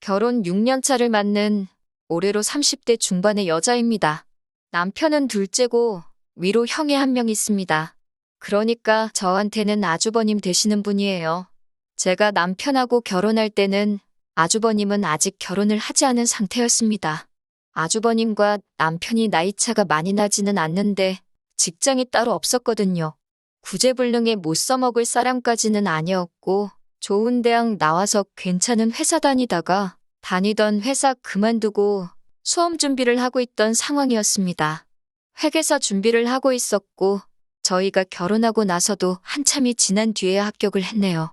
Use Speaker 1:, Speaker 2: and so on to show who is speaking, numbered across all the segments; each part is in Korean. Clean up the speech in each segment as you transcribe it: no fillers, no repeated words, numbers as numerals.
Speaker 1: 결혼 6년 차를 맞는 올해로 30대 중반의 여자입니다. 남편은 둘째고 위로 형이 한 명 있습니다. 그러니까 저한테는 아주버님 되시는 분이에요. 제가 남편하고 결혼할 때는 아주버님은 아직 결혼을 하지 않은 상태였습니다. 아주버님과 남편이 나이차가 많이 나지는 않는데 직장이 따로 없었거든요. 구제불능에 못 써먹을 사람까지는 아니었고 좋은 대학 나와서 괜찮은 회사 다니던 회사 그만두고 수험 준비를 하고 있던 상황이었습니다. 회계사 준비를 하고 있었고 저희가 결혼하고 나서도 한참이 지난 뒤에야 합격을 했네요.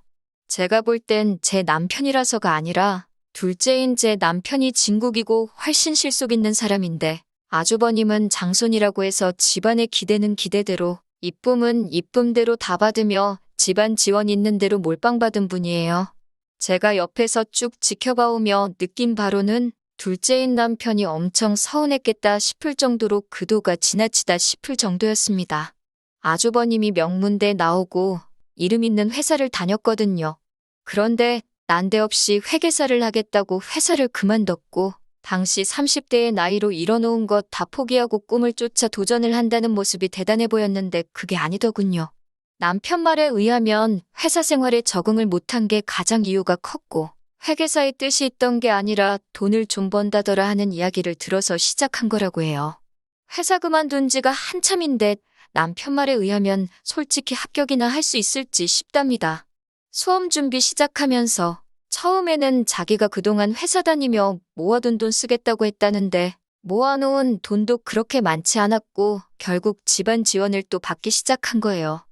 Speaker 1: 제가 볼 땐 제 남편이라서가 아니라 둘째인 제 남편이 진국이고 훨씬 실속 있는 사람인데 아주버님은 장손이라고 해서 집안의 기대는 기대대로 이쁨은 이쁨대로 다 받으며 집안 지원 있는 대로 몰빵 받은 분이에요. 제가 옆에서 쭉 지켜봐오며 느낀 바로는 둘째인 남편이 엄청 서운했겠다 싶을 정도로 그도가 지나치다 싶을 정도였습니다. 아주버님이 명문대 나오고 이름 있는 회사를 다녔거든요. 그런데 난데없이 회계사를 하겠다고 회사를 그만뒀고 당시 30대의 나이로 이뤄놓은 것 다 포기하고 꿈을 쫓아 도전을 한다는 모습이 대단해 보였는데 그게 아니더군요. 남편 말에 의하면 회사 생활에 적응을 못한 게 가장 이유가 컸고 회계사의 뜻이 있던 게 아니라 돈을 좀 번다더라 하는 이야기를 들어서 시작한 거라고 해요. 회사 그만둔 지가 한참인데 남편 말에 의하면 솔직히 합격이나 할 수 있을지 싶답니다. 수험 준비 시작하면서 처음에는 자기가 그동안 회사 다니며 모아둔 돈 쓰겠다고 했다는데 모아놓은 돈도 그렇게 많지 않았고 결국 집안 지원을 또 받기 시작한 거예요.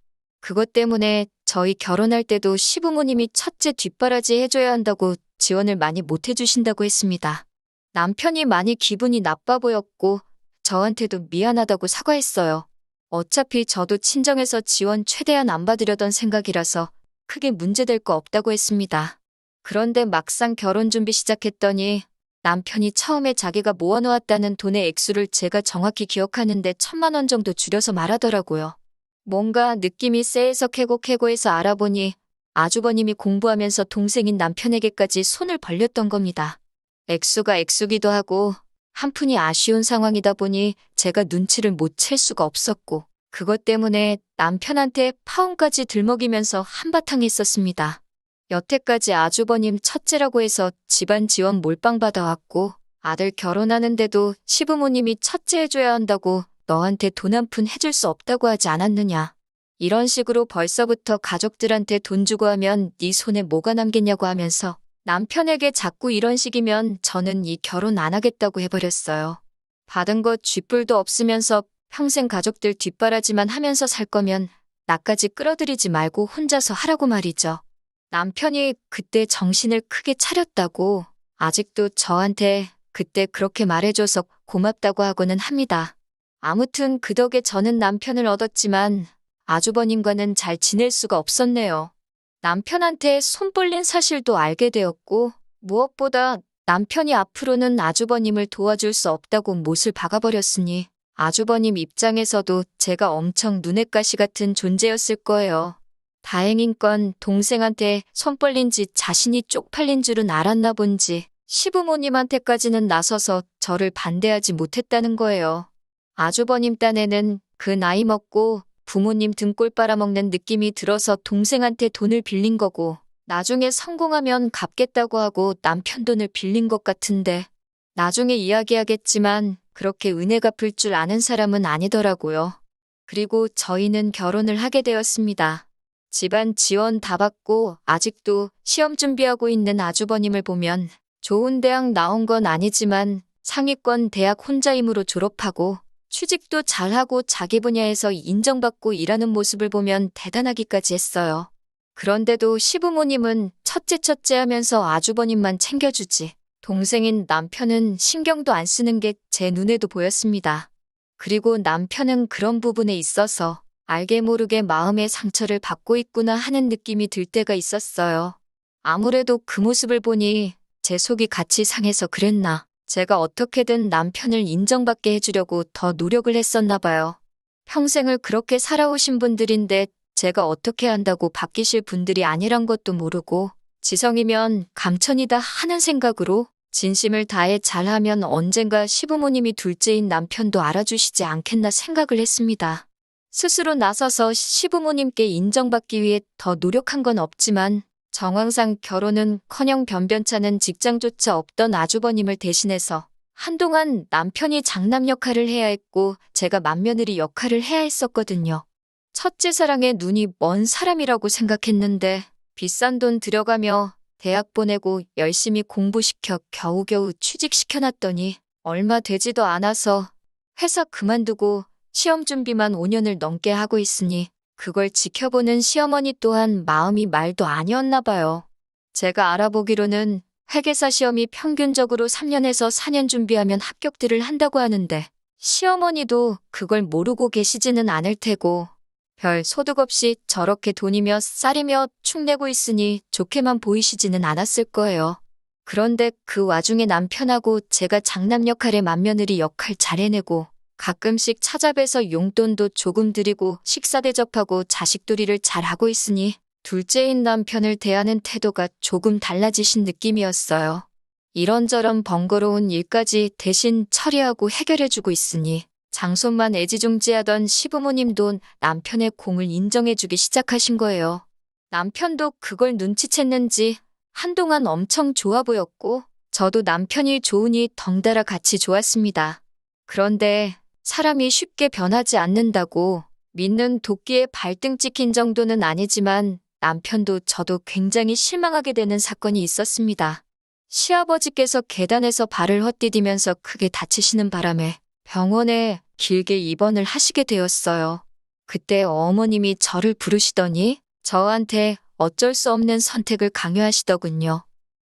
Speaker 1: 그것 때문에 저희 결혼할 때도 시부모님이 첫째 뒷바라지 해줘야 한다고 지원을 많이 못 해주신다고 했습니다. 남편이 많이 기분이 나빠 보였고 저한테도 미안하다고 사과했어요. 어차피 저도 친정에서 지원 최대한 안 받으려던 생각이라서 크게 문제될 거 없다고 했습니다. 그런데 막상 결혼 준비 시작했더니 남편이 처음에 자기가 모아놓았다는 돈의 액수를 제가 정확히 기억하는데 1,000만 원 정도 줄여서 말하더라고요. 뭔가 느낌이 쎄해서 캐고캐고해서 알아보니 아주버님이 공부하면서 동생인 남편에게까지 손을 벌렸던 겁니다. 액수가 액수기도 하고 한푼이 아쉬운 상황이다 보니 제가 눈치를 못 챌 수가 없었고 그것 때문에 남편한테 파혼까지 들먹이면서 한바탕 했었습니다. 여태까지 아주버님 첫째라고 해서 집안 지원 몰빵 받아왔고 아들 결혼하는데도 시부모님이 첫째 해줘야 한다고 너한테 돈 한 푼 해줄 수 없다고 하지 않았느냐. 이런 식으로 벌써부터 가족들한테 돈 주고 하면 네 손에 뭐가 남겠냐고 하면서 남편에게 자꾸 이런 식이면 저는 이 결혼 안 하겠다고 해버렸어요. 받은 것 쥐뿔도 없으면서 평생 가족들 뒷바라지만 하면서 살 거면 나까지 끌어들이지 말고 혼자서 하라고 말이죠. 남편이 그때 정신을 크게 차렸다고 아직도 저한테 그때 그렇게 말해줘서 고맙다고 하고는 합니다. 아무튼 그 덕에 저는 남편을 얻었지만 아주버님과는 잘 지낼 수가 없었네요. 남편한테 손 벌린 사실도 알게 되었고 무엇보다 남편이 앞으로는 아주버님을 도와줄 수 없다고 못을 박아버렸으니 아주버님 입장에서도 제가 엄청 눈엣가시 같은 존재였을 거예요. 다행인 건 동생한테 손 벌린 지 자신이 쪽팔린 줄은 알았나 본지 시부모님한테까지는 나서서 저를 반대하지 못했다는 거예요. 아주버님 딴에는 그 나이 먹고 부모님 등골 빨아먹는 느낌이 들어서 동생한테 돈을 빌린 거고 나중에 성공하면 갚겠다고 하고 남편 돈을 빌린 것 같은데 나중에 이야기하겠지만 그렇게 은혜 갚을 줄 아는 사람은 아니더라고요. 그리고 저희는 결혼을 하게 되었습니다. 집안 지원 다 받고 아직도 시험 준비하고 있는 아주버님을 보면 좋은 대학 나온 건 아니지만 상위권 대학 혼자임으로 졸업하고 취직도 잘하고 자기 분야에서 인정받고 일하는 모습을 보면 대단하기까지 했어요. 그런데도 시부모님은 첫째 하면서 아주버님만 챙겨주지. 동생인 남편은 신경도 안 쓰는 게 제 눈에도 보였습니다. 그리고 남편은 그런 부분에 있어서 알게 모르게 마음의 상처를 받고 있구나 하는 느낌이 들 때가 있었어요. 아무래도 그 모습을 보니 제 속이 같이 상해서 그랬나. 제가 어떻게든 남편을 인정받게 해주려고 더 노력을 했었나 봐요. 평생을 그렇게 살아오신 분들인데 제가 어떻게 한다고 바뀌실 분들이 아니란 것도 모르고 지성이면 감천이다 하는 생각으로 진심을 다해 잘하면 언젠가 시부모님이 둘째인 남편도 알아주시지 않겠나 생각을 했습니다. 스스로 나서서 시부모님께 인정받기 위해 더 노력한 건 없지만 정황상 결혼은커녕 변변찮은 직장조차 없던 아주버님을 대신해서 한동안 남편이 장남 역할을 해야 했고 제가 맏며느리 역할을 해야 했었거든요. 첫째 사랑에 눈이 먼 사람이라고 생각했는데 비싼 돈 들여가며 대학 보내고 열심히 공부시켜 겨우겨우 취직시켜놨더니 얼마 되지도 않아서 회사 그만두고 시험 준비만 5년을 넘게 하고 있으니 그걸 지켜보는 시어머니 또한 마음이 말도 아니었나 봐요. 제가 알아보기로는 회계사 시험이 평균적으로 3년에서 4년 준비하면 합격들을 한다고 하는데 시어머니도 그걸 모르고 계시지는 않을 테고 별 소득 없이 저렇게 돈이며 쌀이며 축내고 있으니 좋게만 보이시지는 않았을 거예요. 그런데 그 와중에 남편하고 제가 장남 역할에 맏며느리 역할 잘 해내고 가끔씩 찾아뵈서 용돈도 조금 드리고 식사 대접하고 자식돌이를 잘하고 있으니 둘째인 남편을 대하는 태도가 조금 달라지신 느낌이었어요. 이런저런 번거로운 일까지 대신 처리하고 해결해주고 있으니 장손만 애지중지하던 시부모님도 남편의 공을 인정해주기 시작하신 거예요. 남편도 그걸 눈치챘는지 한동안 엄청 좋아 보였고 저도 남편이 좋으니 덩달아 같이 좋았습니다. 그런데 사람이 쉽게 변하지 않는다고 믿는 도끼에 발등 찍힌 정도는 아니지만 남편도 저도 굉장히 실망하게 되는 사건이 있었습니다. 시아버지께서 계단에서 발을 헛디디면서 크게 다치시는 바람에 병원에 길게 입원을 하시게 되었어요. 그때 어머님이 저를 부르시더니 저한테 어쩔 수 없는 선택을 강요하시더군요.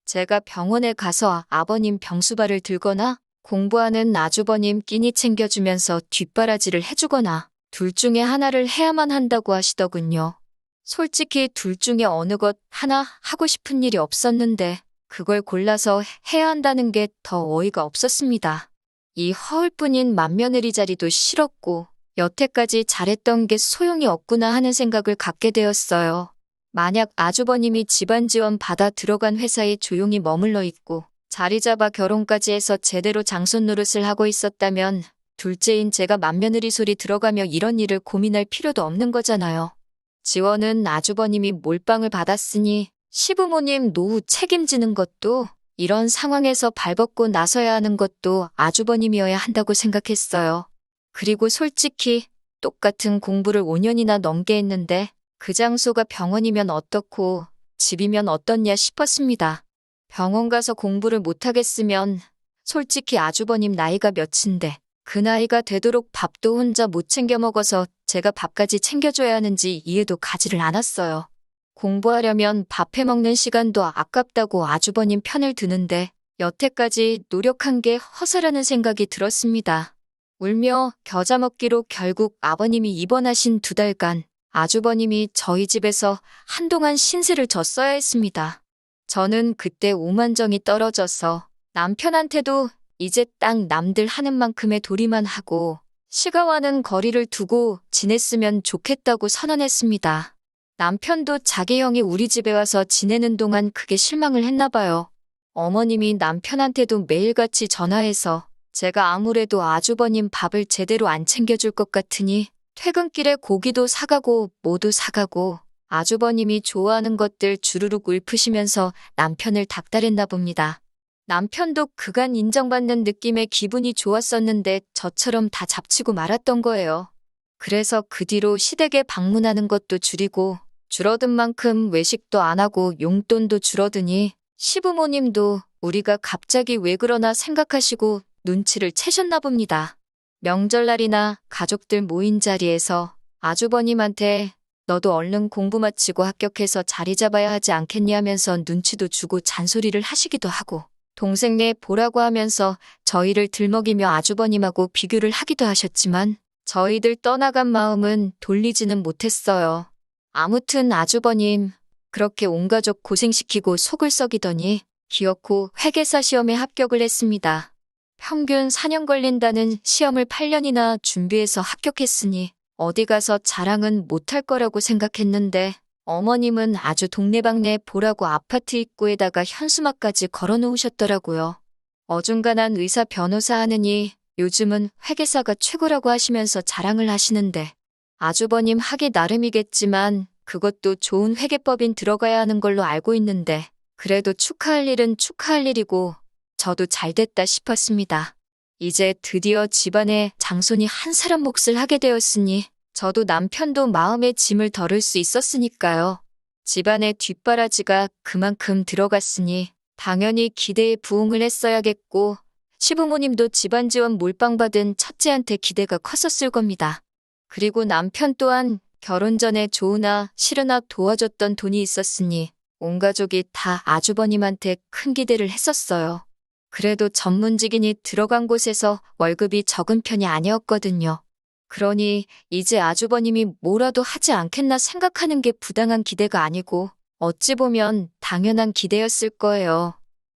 Speaker 1: 제가 병원에 가서 아버님 병수발을 들거나 공부하는 아주버님 끼니 챙겨주면서 뒷바라지를 해주거나 둘 중에 하나를 해야만 한다고 하시더군요. 솔직히 둘 중에 어느 것 하나 하고 싶은 일이 없었는데 그걸 골라서 해야 한다는 게 더 어이가 없었습니다. 이 허울뿐인 맏며느리 자리도 싫었고 여태까지 잘했던 게 소용이 없구나 하는 생각을 갖게 되었어요. 만약 아주버님이 집안 지원 받아 들어간 회사에 조용히 머물러 있고 자리 잡아 결혼까지 해서 제대로 장손 노릇을 하고 있었다면 둘째인 제가 맏며느리 소리 들어가며 이런 일을 고민할 필요도 없는 거잖아요. 지원은 아주버님이 몰빵을 받았으니 시부모님 노후 책임지는 것도 이런 상황에서 발벗고 나서야 하는 것도 아주버님이어야 한다고 생각했어요. 그리고 솔직히 똑같은 공부를 5년이나 넘게 했는데 그 장소가 병원이면 어떻고 집이면 어떻냐 싶었습니다. 병원 가서 공부를 못하겠으면 솔직히 아주버님 나이가 몇인데 그 나이가 되도록 밥도 혼자 못 챙겨 먹어서 제가 밥까지 챙겨줘야 하는지 이해도 가지를 않았어요. 공부하려면 밥 해먹는 시간도 아깝다고 아주버님 편을 드는데 여태까지 노력한 게 허사라는 생각이 들었습니다. 울며 겨자 먹기로 결국 아버님이 입원하신 2달간 아주버님이 저희 집에서 한동안 신세를 졌어야 했습니다. 저는 그때 오만정이 떨어져서 남편한테도 이제 딱 남들 하는 만큼의 도리만 하고 시가와는 거리를 두고 지냈으면 좋겠다고 선언했습니다. 남편도 자기 형이 우리 집에 와서 지내는 동안 크게 실망을 했나 봐요. 어머님이 남편한테도 매일같이 전화해서 제가 아무래도 아주버님 밥을 제대로 안 챙겨줄 것 같으니 퇴근길에 고기도 사가고 뭐도 사가고 아주버님이 좋아하는 것들 주르륵 읊으시면서 남편을 닥달했나 봅니다. 남편도 그간 인정받는 느낌에 기분이 좋았었는데 저처럼 다 잡치고 말았던 거예요. 그래서 그 뒤로 시댁에 방문하는 것도 줄이고 줄어든 만큼 외식도 안 하고 용돈도 줄어드니 시부모님도 우리가 갑자기 왜 그러나 생각하시고 눈치를 채셨나 봅니다. 명절날이나 가족들 모인 자리에서 아주버님한테 너도 얼른 공부 마치고 합격해서 자리 잡아야 하지 않겠니 하면서 눈치도 주고 잔소리를 하시기도 하고 동생네 보라고 하면서 저희를 들먹이며 아주버님하고 비교를 하기도 하셨지만 저희들 떠나간 마음은 돌리지는 못했어요. 아무튼 아주버님 그렇게 온 가족 고생시키고 속을 썩이더니 기어코 회계사 시험에 합격을 했습니다. 평균 4년 걸린다는 시험을 8년이나 준비해서 합격했으니 어디 가서 자랑은 못할 거라고 생각했는데 어머님은 아주 동네방네 보라고 아파트 입구에다가 현수막까지 걸어놓으셨더라고요. 어중간한 의사 변호사 하느니 요즘은 회계사가 최고라고 하시면서 자랑을 하시는데 아주버님 하기 나름이겠지만 그것도 좋은 회계법인 들어가야 하는 걸로 알고 있는데 그래도 축하할 일은 축하할 일이고 저도 잘됐다 싶었습니다. 이제 드디어 집안에 장손이 한 사람 몫을 하게 되었으니 저도 남편도 마음의 짐을 덜을 수 있었으니까요. 집안의 뒷바라지가 그만큼 들어갔으니 당연히 기대에 부응을 했어야겠고 시부모님도 집안 지원 몰빵 받은 첫째한테 기대가 컸었을 겁니다. 그리고 남편 또한 결혼 전에 좋으나 싫으나 도와줬던 돈이 있었으니 온 가족이 다 아주버님한테 큰 기대를 했었어요. 그래도 전문직인이 들어간 곳에서 월급이 적은 편이 아니었거든요. 그러니 이제 아주버님이 뭐라도 하지 않겠나 생각하는 게 부당한 기대가 아니고 어찌 보면 당연한 기대였을 거예요.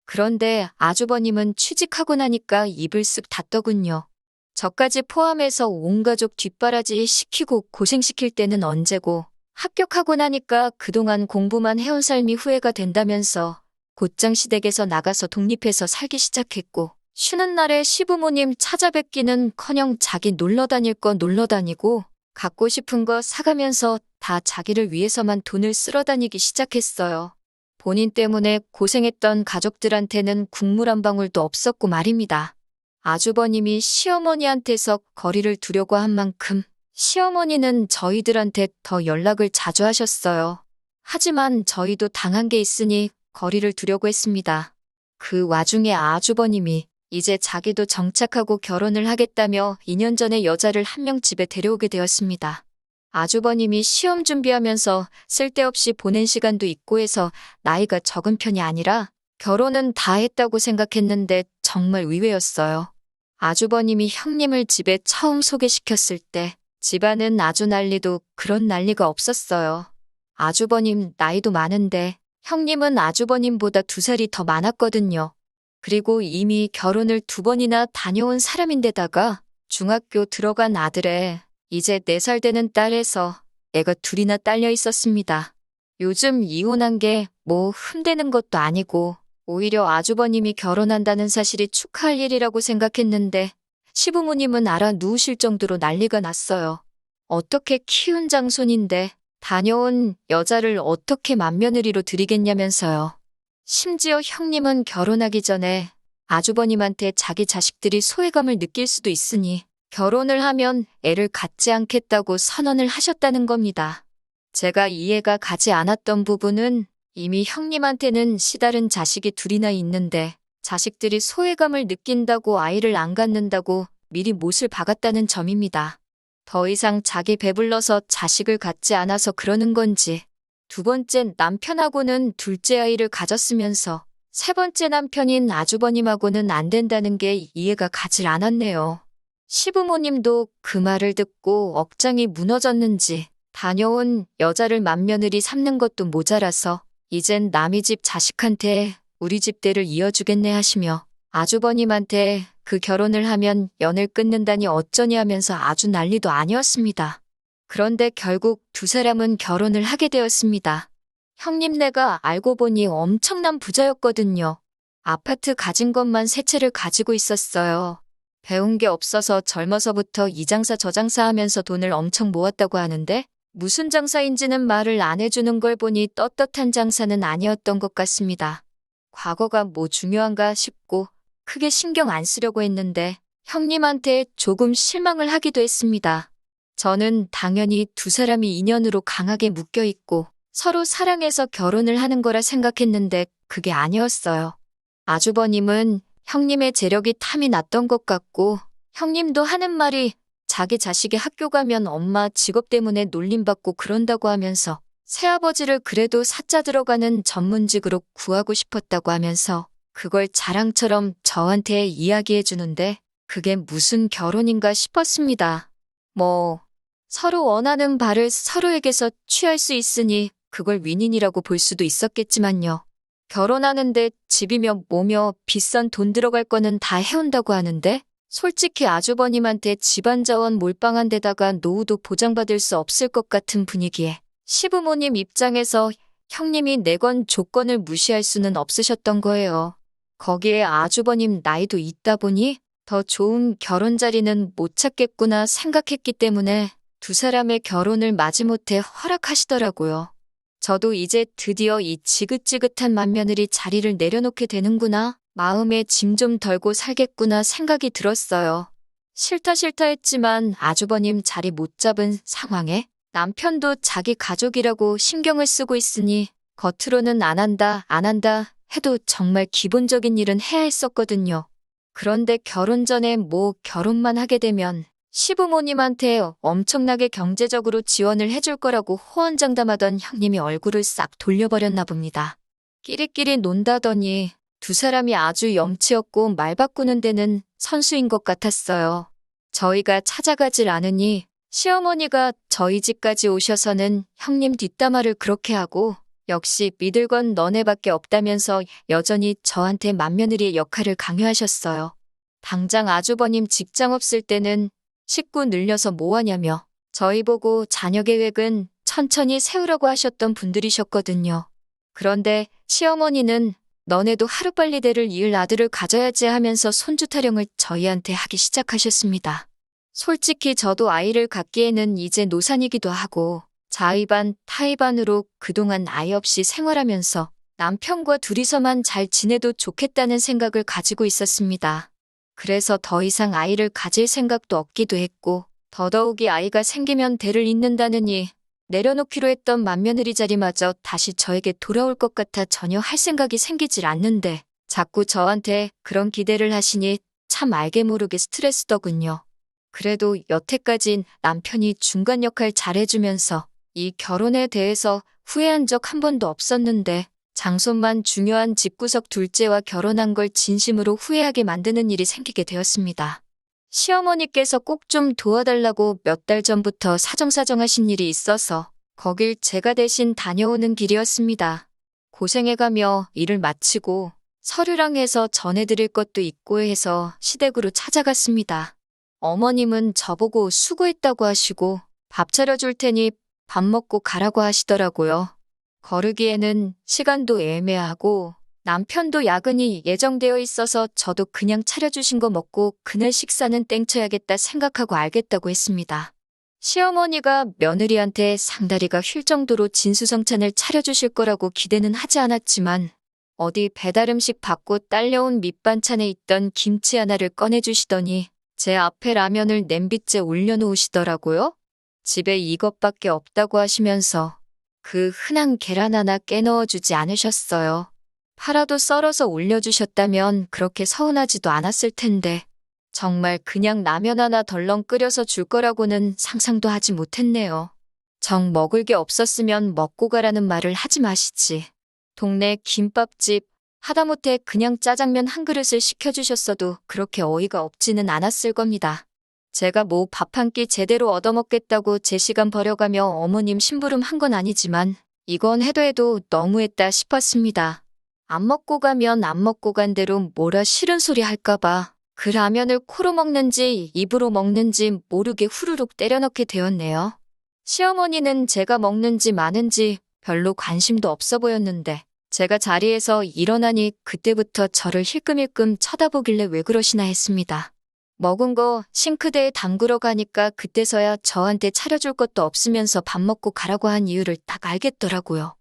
Speaker 1: 그런데 아주버님은 취직하고 나니까 입을 쓱 닫더군요. 저까지 포함해서 온 가족 뒷바라지 시키고 고생시킬 때는 언제고 합격하고 나니까 그동안 공부만 해온 삶이 후회가 된다면서 곧장 시댁에서 나가서 독립해서 살기 시작했고 쉬는 날에 시부모님 찾아뵙기는커녕 자기 놀러 다닐 거 놀러 다니고 갖고 싶은 거 사가면서 다 자기를 위해서만 돈을 쓸어 다니기 시작했어요. 본인 때문에 고생했던 가족들한테는 국물 한 방울도 없었고 말입니다. 아주버님이 시어머니한테서 거리를 두려고 한 만큼 시어머니는 저희들한테 더 연락을 자주 하셨어요. 하지만 저희도 당한 게 있으니 거리를 두려고 했습니다. 그 와중에 아주버님이 이제 자기도 정착하고 결혼을 하겠다며 2년 전에 여자를 한 명 집에 데려오게 되었습니다. 아주버님이 시험 준비하면서 쓸데없이 보낸 시간도 있고 해서 나이가 적은 편이 아니라 결혼은 다 했다고 생각했는데 정말 의외였어요. 아주버님이 형님을 집에 처음 소개시켰을 때 집안은 아주 난리도 그런 난리가 없었어요. 아주버님 나이도 많은데 형님은 아주버님보다 2살이 더 많았거든요. 그리고 이미 결혼을 2번이나 다녀온 사람인데다가 중학교 들어간 아들에 이제 4살 되는 딸에서 애가 2이나 딸려 있었습니다. 요즘 이혼한 게 뭐 흠되는 것도 아니고 오히려 아주버님이 결혼한다는 사실이 축하할 일이라고 생각했는데 시부모님은 알아 누우실 정도로 난리가 났어요. 어떻게 키운 장손인데 다녀온 여자를 어떻게 맏며느리로 들이겠냐면서요. 심지어 형님은 결혼하기 전에 아주버님한테 자기 자식들이 소외감을 느낄 수도 있으니 결혼을 하면 애를 갖지 않겠다고 선언을 하셨다는 겁니다. 제가 이해가 가지 않았던 부분은 이미 형님한테는 시다른 자식이 2이나 있는데 자식들이 소외감을 느낀다고 아이를 안 갖는다고 미리 못을 박았다는 점입니다. 더 이상 자기 배불러서 자식을 갖지 않아서 그러는 건지 2번째 남편하고는 둘째 아이를 가졌으면서 3번째 남편인 아주버님하고는 안 된다는 게 이해가 가질 않았네요. 시부모님도 그 말을 듣고 억장이 무너졌는지 다녀온 여자를 맏며느리 삼는 것도 모자라서 이젠 남의 집 자식한테 우리 집 대를 이어주겠네 하시며 아주버님한테 그 결혼을 하면 연을 끊는다니 어쩌니 하면서 아주 난리도 아니었습니다. 그런데 결국 2사람은 결혼을 하게 되었습니다. 형님네가 알고 보니 엄청난 부자였거든요. 아파트 가진 것만 3채를 가지고 있었어요. 배운 게 없어서 젊어서부터 이 장사 저 장사 하면서 돈을 엄청 모았다고 하는데 무슨 장사인지는 말을 안 해주는 걸 보니 떳떳한 장사는 아니었던 것 같습니다. 과거가 뭐 중요한가 싶고 크게 신경 안 쓰려고 했는데 형님한테 조금 실망을 하기도 했습니다. 저는 당연히 2사람이 인연으로 강하게 묶여있고 서로 사랑해서 결혼을 하는 거라 생각했는데 그게 아니었어요. 아주버님은 형님의 재력이 탐이 났던 것 같고 형님도 하는 말이 자기 자식이 학교 가면 엄마 직업 때문에 놀림받고 그런다고 하면서 새아버지를 그래도 사자 들어가는 전문직으로 구하고 싶었다고 하면서 그걸 자랑처럼 저한테 이야기해 주는데 그게 무슨 결혼인가 싶었습니다. 뭐 서로 원하는 바를 서로에게서 취할 수 있으니 그걸 윈윈이라고 볼 수도 있었겠지만요. 결혼하는데 집이며 뭐며 비싼 돈 들어갈 거는 다 해온다고 하는데 솔직히 아주버님한테 집안 자원 몰빵한 데다가 노후도 보장받을 수 없을 것 같은 분위기에 시부모님 입장에서 형님이 내건 조건을 무시할 수는 없으셨던 거예요. 거기에 아주버님 나이도 있다 보니 더 좋은 결혼 자리는 못 찾겠구나 생각했기 때문에 두 사람의 결혼을 마지못해 허락하시더라고요. 저도 이제 드디어 이 지긋지긋한 맏며느리 자리를 내려놓게 되는구나, 마음에 짐 좀 덜고 살겠구나 생각이 들었어요. 싫다 싫다 했지만 아주버님 자리 못 잡은 상황에 남편도 자기 가족이라고 신경을 쓰고 있으니 겉으로는 안 한다, 안 한다 해도 정말 기본적인 일은 해야 했었거든요. 그런데 결혼 전에 뭐 결혼만 하게 되면 시부모님한테 엄청나게 경제적으로 지원을 해줄 거라고 호언장담하던 형님이 얼굴을 싹 돌려버렸나 봅니다. 끼리끼리 논다더니 두 사람이 아주 염치없고 말 바꾸는 데는 선수인 것 같았어요. 저희가 찾아가질 않으니 시어머니가 저희 집까지 오셔서는 형님 뒷담화를 그렇게 하고 역시 믿을 건 너네밖에 없다면서 여전히 저한테 맏며느리의 역할을 강요하셨어요. 당장 아주버님 직장 없을 때는 식구 늘려서 뭐하냐며 저희 보고 자녀 계획은 천천히 세우라고 하셨던 분들이셨거든요. 그런데 시어머니는 너네도 하루빨리 대를 이을 아들을 가져야지 하면서 손주 타령을 저희한테 하기 시작하셨습니다. 솔직히 저도 아이를 갖기에는 이제 노산이기도 하고 자의반 타의반으로 그동안 아이 없이 생활하면서 남편과 둘이서만 잘 지내도 좋겠다는 생각을 가지고 있었습니다. 그래서 더 이상 아이를 가질 생각도 없기도 했고 더더욱이 아이가 생기면 대를 잇는다느니 내려놓기로 했던 맏며느리 자리마저 다시 저에게 돌아올 것 같아 전혀 할 생각이 생기질 않는데 자꾸 저한테 그런 기대를 하시니 참 알게 모르게 스트레스더군요. 그래도 여태까진 남편이 중간 역할 잘해주면서 이 결혼에 대해서 후회한 적 한 번도 없었는데 장손만 중요한 집구석 둘째와 결혼한 걸 진심으로 후회하게 만드는 일이 생기게 되었습니다. 시어머니께서 꼭 좀 도와달라고 몇 달 전부터 사정사정하신 일이 있어서 거길 제가 대신 다녀오는 길이었습니다. 고생해가며 일을 마치고 서류랑 해서 전해드릴 것도 있고 해서 시댁으로 찾아갔습니다. 어머님은 저보고 수고했다고 하시고 밥 차려줄 테니 밥 먹고 가라고 하시더라고요. 거르기에는 시간도 애매하고 남편도 야근이 예정되어 있어서 저도 그냥 차려주신 거 먹고 그날 식사는 땡쳐야겠다 생각하고 알겠다고 했습니다. 시어머니가 며느리한테 상다리가 휠 정도로 진수성찬을 차려주실 거라고 기대는 하지 않았지만 어디 배달음식 받고 딸려온 밑반찬에 있던 김치 하나를 꺼내주시더니 제 앞에 라면을 냄비째 올려놓으시더라고요. 집에 이것밖에 없다고 하시면서 그 흔한 계란 하나 깨넣어주지 않으셨어요. 파라도 썰어서 올려주셨다면 그렇게 서운하지도 않았을 텐데 정말 그냥 라면 하나 덜렁 끓여서 줄 거라고는 상상도 하지 못했네요. 정 먹을 게 없었으면 먹고 가라는 말을 하지 마시지. 동네 김밥집 하다못해 그냥 짜장면 한 그릇을 시켜주셨어도 그렇게 어이가 없지는 않았을 겁니다. 제가 뭐 밥 한 끼 제대로 얻어먹겠다고 제 시간 버려가며 어머님 심부름 한 건 아니지만 이건 해도 너무했다 싶었습니다. 안 먹고 가면 안 먹고 간 대로 뭐라 싫은 소리 할까봐 그 라면을 코로 먹는지 입으로 먹는지 모르게 후루룩 때려넣게 되었네요. 시어머니는 제가 먹는지 마는지 별로 관심도 없어 보였는데 제가 자리에서 일어나니 그때부터 저를 힐끔힐끔 쳐다보길래 왜 그러시나 했습니다. 먹은 거 싱크대에 담그러 가니까 그때서야 저한테 차려줄 것도 없으면서 밥 먹고 가라고 한 이유를 딱 알겠더라고요.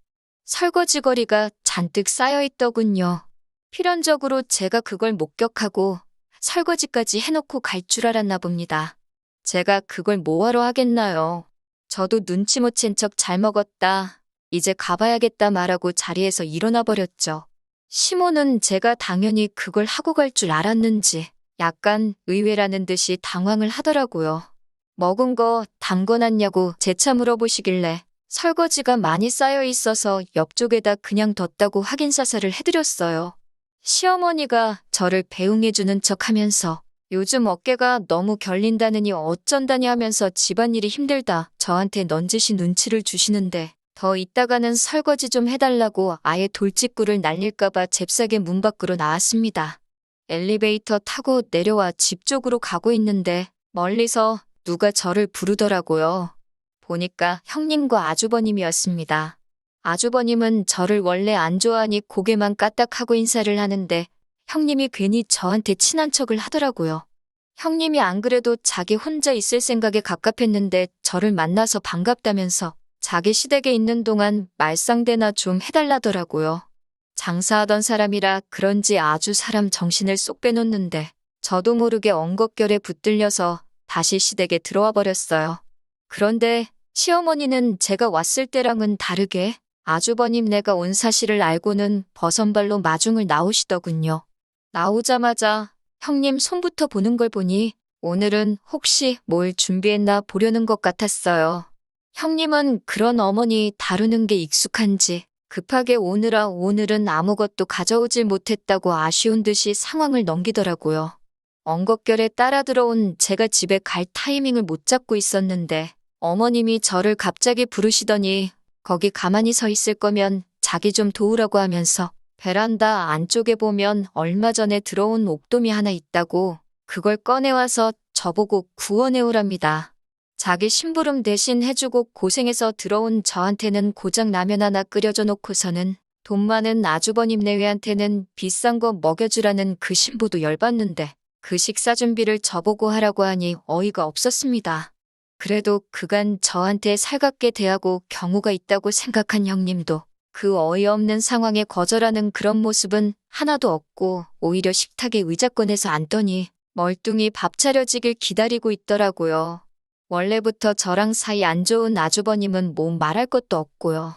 Speaker 1: 설거지거리가 잔뜩 쌓여있더군요. 필연적으로 제가 그걸 목격하고 설거지까지 해놓고 갈 줄 알았나 봅니다. 제가 그걸 뭐하러 하겠나요. 저도 눈치 못 챈 척 잘 먹었다. 이제 가봐야겠다 말하고 자리에서 일어나 버렸죠. 시모는 제가 당연히 그걸 하고 갈 줄 알았는지 약간 의외라는 듯이 당황을 하더라고요. 먹은 거 담궈놨냐고 재차 물어보시길래 설거지가 많이 쌓여 있어서 옆쪽에다 그냥 뒀다고 확인 사살을 해드렸어요. 시어머니가 저를 배웅해주는 척 하면서 요즘 어깨가 너무 결린다느니 어쩐다니 하면서 집안일이 힘들다 저한테 넌지시 눈치를 주시는데 더 있다가는 설거지 좀 해달라고 아예 돌직구를 날릴까봐 잽싸게 문 밖으로 나왔습니다. 엘리베이터 타고 내려와 집 쪽으로 가고 있는데 멀리서 누가 저를 부르더라고요. 보니까 형님과 아주버님이었습니다. 아주버님은 저를 원래 안 좋아하니 고개만 까딱하고 인사를 하는데 형님이 괜히 저한테 친한 척을 하더라고요. 형님이 안 그래도 자기 혼자 있을 생각에 갑갑했는데 저를 만나서 반갑다면서 자기 시댁에 있는 동안 말상대나 좀 해달라더라고요. 장사하던 사람이라 그런지 아주 사람 정신을 쏙 빼놓는데 저도 모르게 엉겁결에 붙들려서 다시 시댁에 들어와 버렸어요. 그런데 시어머니는 제가 왔을 때랑은 다르게 아주버님 내가 온 사실을 알고는 버선발로 마중을 나오시더군요. 나오자마자 형님 손부터 보는 걸 보니 오늘은 혹시 뭘 준비했나 보려는 것 같았어요. 형님은 그런 어머니 다루는 게 익숙한지 급하게 오느라 오늘은 아무것도 가져오질 못했다고 아쉬운 듯이 상황을 넘기더라고요. 엉겁결에 따라 들어온 제가 집에 갈 타이밍을 못 잡고 있었는데 어머님이 저를 갑자기 부르시더니 거기 가만히 서 있을 거면 자기 좀 도우라고 하면서 베란다 안쪽에 보면 얼마 전에 들어온 옥돔이 하나 있다고 그걸 꺼내와서 저보고 구워내오랍니다. 자기 심부름 대신 해주고 고생해서 들어온 저한테는 고작 라면 하나 끓여줘 놓고서는 돈 많은 아주버님 내외한테는 비싼 거 먹여주라는 그 신부도 열받는데 그 식사 준비를 저보고 하라고 하니 어이가 없었습니다. 그래도 그간 저한테 살갑게 대하고 경우가 있다고 생각한 형님도 그 어이없는 상황에 거절하는 그런 모습은 하나도 없고 오히려 식탁에 의자 꺼내서 앉더니 멀뚱히 밥 차려지길 기다리고 있더라고요. 원래부터 저랑 사이 안 좋은 아주버님은 뭐 말할 것도 없고요.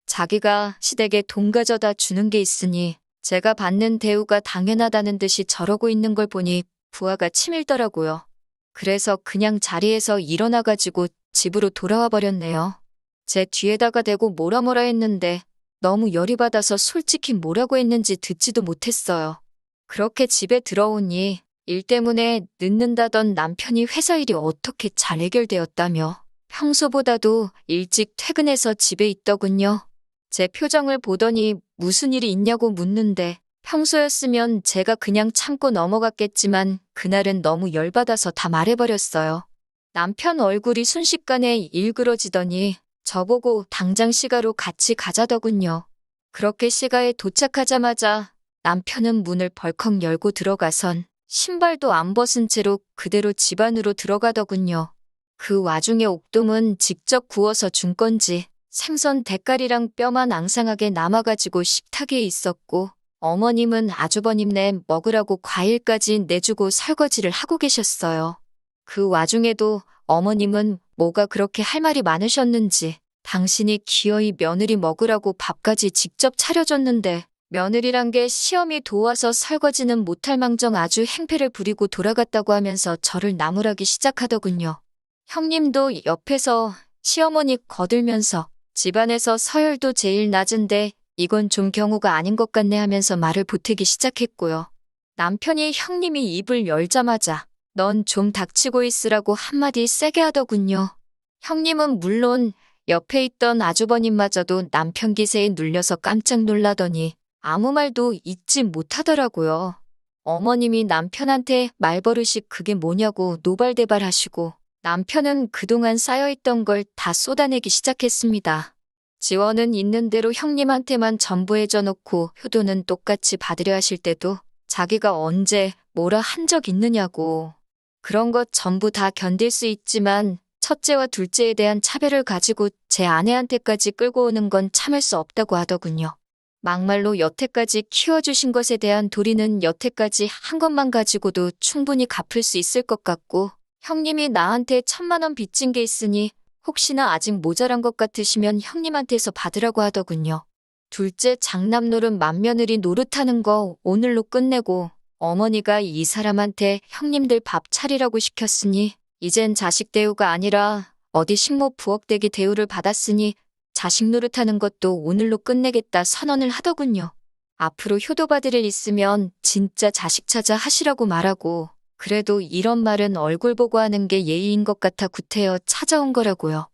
Speaker 1: 자기가 시댁에 돈 가져다 주는 게 있으니 제가 받는 대우가 당연하다는 듯이 저러고 있는 걸 보니 부하가 치밀더라고요. 그래서 그냥 자리에서 일어나가지고 집으로 돌아와 버렸네요. 제 뒤에다가 대고 뭐라 했는데 너무 열이 받아서 솔직히 뭐라고 했는지 듣지도 못했어요. 그렇게 집에 들어오니 일 때문에 늦는다던 남편이 회사 일이 어떻게 잘 해결되었다며 평소보다도 일찍 퇴근해서 집에 있더군요. 제 표정을 보더니 무슨 일이 있냐고 묻는데 평소였으면 제가 그냥 참고 넘어갔겠지만 그날은 너무 열받아서 다 말해버렸어요. 남편 얼굴이 순식간에 일그러지더니 저보고 당장 시가로 같이 가자더군요. 그렇게 시가에 도착하자마자 남편은 문을 벌컥 열고 들어가선 신발도 안 벗은 채로 그대로 집 안으로 들어가더군요. 그 와중에 옥돔은 직접 구워서 준 건지 생선 대가리랑 뼈만 앙상하게 남아가지고 식탁에 있었고 어머님은 아주버님네 먹으라고 과일까지 내주고 설거지를 하고 계셨어요. 그 와중에도 어머님은 뭐가 그렇게 할 말이 많으셨는지 당신이 기어이 며느리 먹으라고 밥까지 직접 차려줬는데 며느리란 게 시험이 도와서 설거지는 못할 망정 아주 행패를 부리고 돌아갔다고 하면서 저를 나무라기 시작하더군요. 형님도 옆에서 시어머니 거들면서 집안에서 서열도 제일 낮은데 이건 좀 경우가 아닌 것 같네 하면서 말을 보태기 시작했고요. 남편이 형님이 입을 열자마자 넌 좀 닥치고 있으라고 한마디 세게 하더군요. 형님은 물론 옆에 있던 아주버님마저도 남편 기세에 눌려서 깜짝 놀라더니 아무 말도 잊지 못하더라고요. 어머님이 남편한테 말버릇이 그게 뭐냐고 노발대발하시고 남편은 그동안 쌓여있던 걸 다 쏟아내기 시작했습니다. 지원은 있는 대로 형님한테만 전부 해줘놓고 효도는 똑같이 받으려 하실 때도 자기가 언제 뭐라 한 적 있느냐고. 그런 것 전부 다 견딜 수 있지만 첫째와 둘째에 대한 차별을 가지고 제 아내한테까지 끌고 오는 건 참을 수 없다고 하더군요. 막말로 여태까지 키워주신 것에 대한 도리는 여태까지 한 것만 가지고도 충분히 갚을 수 있을 것 같고 형님이 나한테 1,000만 원 빚진 게 있으니 혹시나 아직 모자란 것 같으시면 형님한테서 받으라고 하더군요. 둘째 장남노릇 맏며느리 노릇하는 거 오늘로 끝내고 어머니가 이 사람한테 형님들 밥 차리라고 시켰으니 이젠 자식 대우가 아니라 어디 식모 부엌대기 대우를 받았으니 자식 노릇하는 것도 오늘로 끝내겠다 선언을 하더군요. 앞으로 효도받을 일 있으면 진짜 자식 찾아 하시라고 말하고 그래도 이런 말은 얼굴 보고 하는 게 예의인 것 같아 구태여 찾아온 거라고요.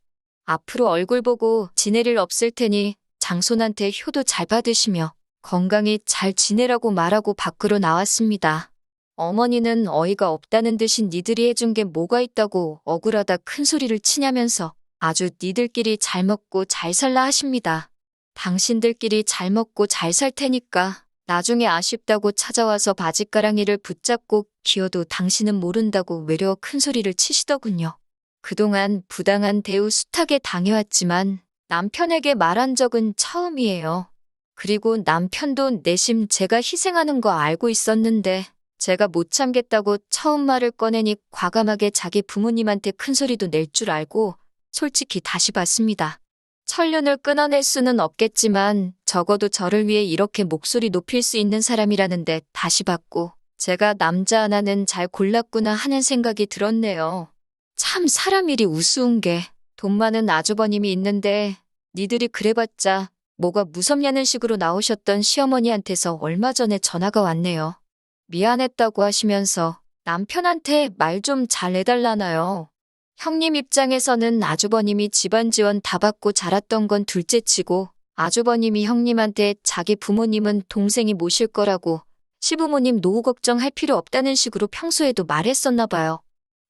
Speaker 1: 앞으로 얼굴 보고 지낼 일 없을 테니 장손한테 효도 잘 받으시며 건강히 잘 지내라고 말하고 밖으로 나왔습니다. 어머니는 어이가 없다는 듯이 니들이 해준 게 뭐가 있다고 억울하다 큰 소리를 치냐면서 아주 니들끼리 잘 먹고 잘 살라 하십니다. 당신들끼리 잘 먹고 잘 살 테니까 나중에 아쉽다고 찾아와서 바짓가랑이를 붙잡고 기어도 당신은 모른다고 외려 큰 소리를 치시더군요. 그동안 부당한 대우 숱하게 당해왔지만 남편에게 말한 적은 처음이에요. 그리고 남편도 내심 제가 희생하는 거 알고 있었는데 제가 못 참겠다고 처음 말을 꺼내니 과감하게 자기 부모님한테 큰 소리도 낼 줄 알고 솔직히 다시 봤습니다. 천륜을 끊어낼 수는 없겠지만 적어도 저를 위해 이렇게 목소리 높일 수 있는 사람이라는데 다시 봤고 제가 남자 하나는 잘 골랐구나 하는 생각이 들었네요. 참 사람 일이 우스운 게 돈 많은 아주버님이 있는데 니들이 그래봤자 뭐가 무섭냐는 식으로 나오셨던 시어머니한테서 얼마 전에 전화가 왔네요. 미안했다고 하시면서 남편한테 말 좀 잘 해달라나요. 형님 입장에서는 아주버님이 집안 지원 다 받고 자랐던 건 둘째치고 아주버님이 형님한테 자기 부모님은 동생이 모실 거라고 시부모님 노후 걱정할 필요 없다는 식으로 평소에도 말했었나 봐요.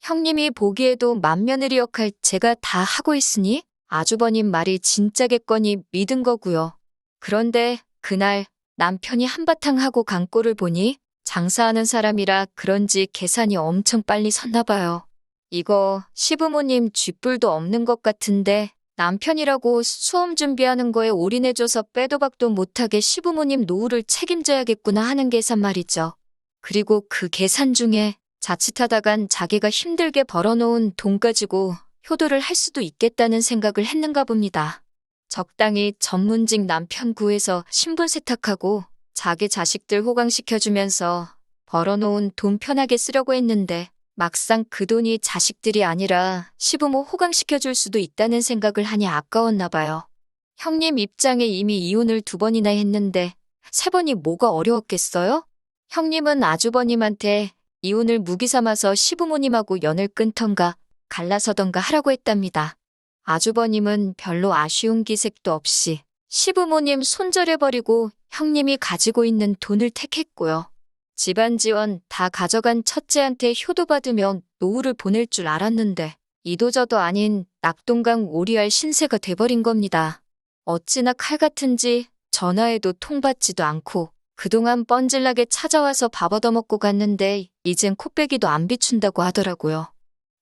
Speaker 1: 형님이 보기에도 맏며느리 역할 제가 다 하고 있으니 아주버님 말이 진짜겠거니 믿은 거고요. 그런데 그날 남편이 한바탕 하고 간 꼴을 보니 장사하는 사람이라 그런지 계산이 엄청 빨리 섰나 봐요. 이거 시부모님 쥐뿔도 없는 것 같은데 남편이라고 수험 준비하는 거에 올인해줘서 빼도 박도 못하게 시부모님 노후를 책임져야겠구나 하는 계산 말이죠. 그리고 그 계산 중에 자칫하다간 자기가 힘들게 벌어놓은 돈 가지고 효도를 할 수도 있겠다는 생각을 했는가 봅니다. 적당히 전문직 남편 구해서 신분 세탁하고 자기 자식들 호강시켜주면서 벌어놓은 돈 편하게 쓰려고 했는데 막상 그 돈이 자식들이 아니라 시부모 호강시켜줄 수도 있다는 생각을 하니 아까웠나 봐요. 형님 입장에 이미 이혼을 2번이나 했는데 3번이 뭐가 어려웠겠어요? 형님은 아주버님한테 이혼을 무기 삼아서 시부모님하고 연을 끊던가 갈라서던가 하라고 했답니다. 아주버님은 별로 아쉬운 기색도 없이 시부모님 손절해버리고 형님이 가지고 있는 돈을 택했고요. 집안 지원 다 가져간 첫째한테 효도받으면 노후를 보낼 줄 알았는데 이도저도 아닌 낙동강 오리알 신세가 돼버린 겁니다. 어찌나 칼 같은지 전화해도 통받지도 않고 그동안 뻔질나게 찾아와서 밥 얻어먹고 갔는데 이젠 코빼기도 안 비춘다고 하더라고요.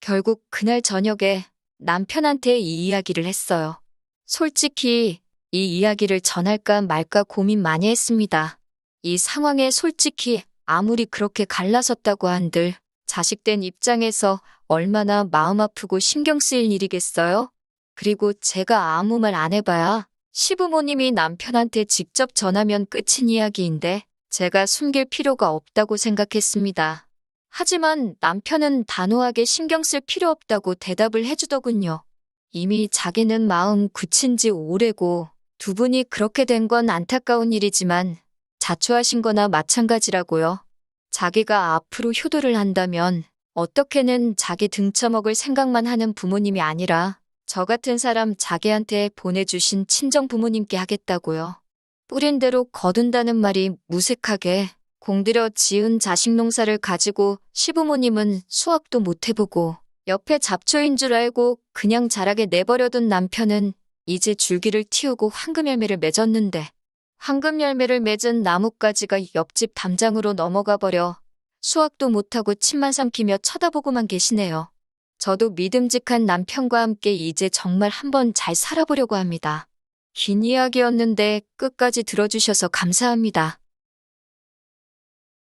Speaker 1: 결국 그날 저녁에 남편한테 이 이야기를 했어요. 솔직히 이 이야기를 전할까 말까 고민 많이 했습니다. 이 상황에 솔직히 아무리 그렇게 갈라섰다고 한들 자식된 입장에서 얼마나 마음 아프고 신경 쓰일 일이겠어요? 그리고 제가 아무 말 안 해봐야 시부모님이 남편한테 직접 전하면 끝인 이야기인데 제가 숨길 필요가 없다고 생각했습니다. 하지만 남편은 단호하게 신경 쓸 필요 없다고 대답을 해주더군요. 이미 자기는 마음 굳힌 지 오래고 2분이 그렇게 된 건 안타까운 일이지만 자초하신 거나 마찬가지라고요. 자기가 앞으로 효도를 한다면 어떻게는 자기 등쳐먹을 생각만 하는 부모님이 아니라 저 같은 사람 자기한테 보내주신 친정 부모님께 하겠다고요. 뿌린 대로 거둔다는 말이 무색하게 공들여 지은 자식 농사를 가지고 시부모님은 수확도 못 해보고 옆에 잡초인 줄 알고 그냥 자라게 내버려둔 남편은 이제 줄기를 틔우고 황금열매를 맺었는데 황금열매를 맺은 나뭇가지가 옆집 담장으로 넘어가 버려 수확도 못하고 침만 삼키며 쳐다보고만 계시네요. 저도 믿음직한 남편과 함께 이제 정말 한번 잘 살아보려고 합니다. 긴 이야기였는데 끝까지 들어주셔서 감사합니다.